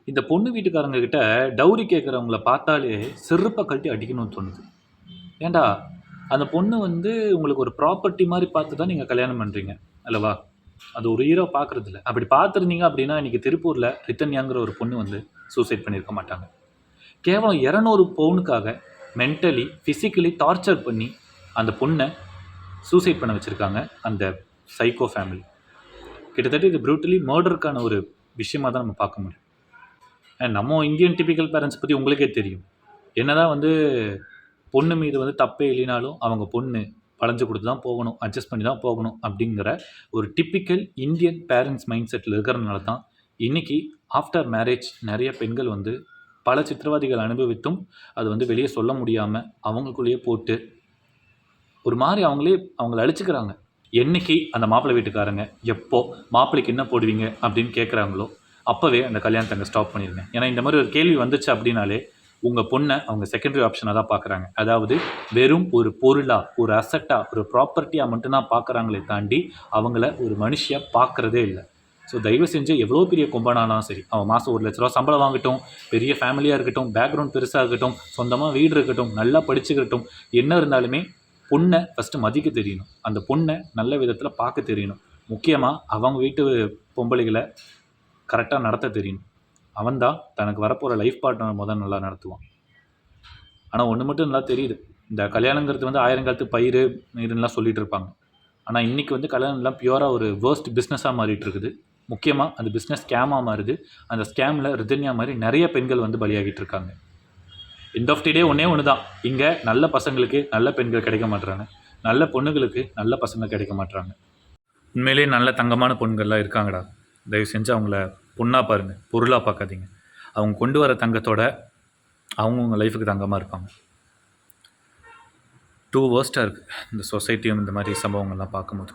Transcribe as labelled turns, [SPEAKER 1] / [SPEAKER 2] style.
[SPEAKER 1] இந்த பொண்ணு வீட்டுக்காரங்க கிட்ட டவுரி கேட்குறவங்கள பார்த்தாலே செருப்ப கழட்டி அடிக்கணும்னு தோணுது. ஏன்டா, அந்த பொண்ணு வந்து உங்களுக்கு ஒரு ப்ராப்பர்ட்டி மாரி பார்த்து தான் நீங்க கல்யாணம் பண்றீங்க அல்லவா? அது ஒரு ஹீரோ பார்க்குறதில்ல. அப்படி பார்த்துருந்தீங்க அப்படின்னா, இன்னைக்கு திருப்பூர்ல ரித்தன்யாங்கிற ஒரு பொண்ணு வந்து சூசைட் பண்ணியிருக்க மாட்டாங்க. கேவலம் 200 பவுனுக்காக மென்டலி, பிசிக்கலி டார்ச்சர் பண்ணி அந்த பொண்ண சூசைட் பண்ண வச்சிருக்காங்க அந்த சைக்கோ ஃபேமிலி. கிட்டத்தட்ட இது ப்ரூட்டலி மர்டருக்கான ஒரு விஷயமா தான் நம்ம பார்க்க முடியும். நம்ம இந்தியன் டிபிக்கல் பேரண்ட்ஸ் பற்றி உங்களுக்கே தெரியும். என்னதான் வந்து பொண்ணு மீது வந்து தப்பே இல்லைனாலும் அவங்க பொண்ணு வளைஞ்சு கொடுத்து தான் போகணும், அட்ஜஸ்ட் பண்ணி தான் போகணும் அப்படிங்கிற ஒரு typical Indian parents mind settle இருக்கிறதுனால தான் இன்னைக்கு ஆஃப்டர் மேரேஜ் நிறைய பெண்கள் வந்து பல சித்திரவதைகள் அனுபவித்தும் அது வந்து வெளியே சொல்ல முடியாமல் அவங்களுக்குள்ளேயே போட்டு ஒரு மாதிரி அவங்கள அழிச்சுக்கிறாங்க. என்னைக்கு அந்த மாப்பிள்ளை வீட்டுக்காரங்க எப்போ மாப்பிள்ளைக்கு என்ன போடுவீங்க அப்படின்னு கேட்குறாங்களோ அப்போவே அந்த கல்யாணத்தை அங்கே ஸ்டாப் பண்ணிடுங்க. ஏன்னா இந்த மாதிரி ஒரு கேள்வி வந்துச்சு அப்படின்னாலே உங்கள் பொண்ணை அவங்க செகண்டரி ஆப்ஷனாக தான் பார்க்குறாங்க. அதாவது வெறும் ஒரு பொருளாக, ஒரு அசட்டாக, ஒரு ப்ராப்பர்ட்டியாக மட்டும்தான் பார்க்குறாங்களே தாண்டி அவங்கள ஒரு மனுஷியாக பார்க்குறதே இல்லை. ஸோ தயவு செஞ்சு எவ்வளோ பெரிய கொம்பனானாலும் சரி, அவன் மாதம் 1,00,000 சம்பளம் வாங்கட்டும், பெரிய ஃபேமிலியாக இருக்கட்டும், பேக்ரவுண்ட் பெருசாக இருக்கட்டும், சொந்தமாக வீடு இருக்கட்டும், நல்லா படிச்சுக்கட்டும், என்ன இருந்தாலுமே பொண்ணை ஃபஸ்ட்டு மதிக்க தெரியணும். அந்த பொண்ணை நல்ல விதத்தில் பார்க்க தெரியணும். முக்கியமாக அவங்க வீட்டு பொம்பளைகளை கரெக்டாக நடத்த தெரியணும். அவன் தான் தனக்கு வரப்போகிற லைஃப் பார்ட்னர் நல்லா நடத்துவான். ஆனால் ஒன்று மட்டும் நல்லா தெரியுது, இந்த கல்யாணங்கிறது வந்து 1000 காலத்து பயிர் நீருன்னெலாம் சொல்லிகிட்டு இருப்பாங்க. ஆனால் இன்றைக்கி வந்து கல்யாணம்லாம் பியூராக ஒரு வேர்ஸ்ட் பிஸ்னஸாக மாறிட்டு இருக்குது. முக்கியமாக அந்த பிஸ்னஸ் ஸ்கேமாக மாறுது. அந்த ஸ்கேமில் ரிதன்யா மாதிரி நிறைய பெண்கள் வந்து பலியாகிட்டு இருக்காங்க. எண்ட் ஆஃப் தி டே ஒன்று தான், இங்கே நல்ல பசங்களுக்கு நல்ல பெண்கள் கிடைக்க மாட்டுறாங்க, நல்ல பொண்ணுங்களுக்கு நல்ல பசங்க கிடைக்க மாட்டுறாங்க. உண்மையிலேயே நல்ல தங்கமான பொண்கள்லாம் இருக்காங்கடா. தயவு செஞ்சு அவங்கள பொண்ணாக பாருங்கள், பொருளாக பார்க்காதீங்க. அவங்க கொண்டு வர தங்கத்தோட அவங்கவுங்க லைஃபுக்கு தங்கமாக இருப்பாங்க. டூ வேர்ஸ்ட்டாக இருக்குது இந்த சொசைட்டியும் இந்த மாதிரி சம்பவங்கள்லாம் பார்க்கும்போது.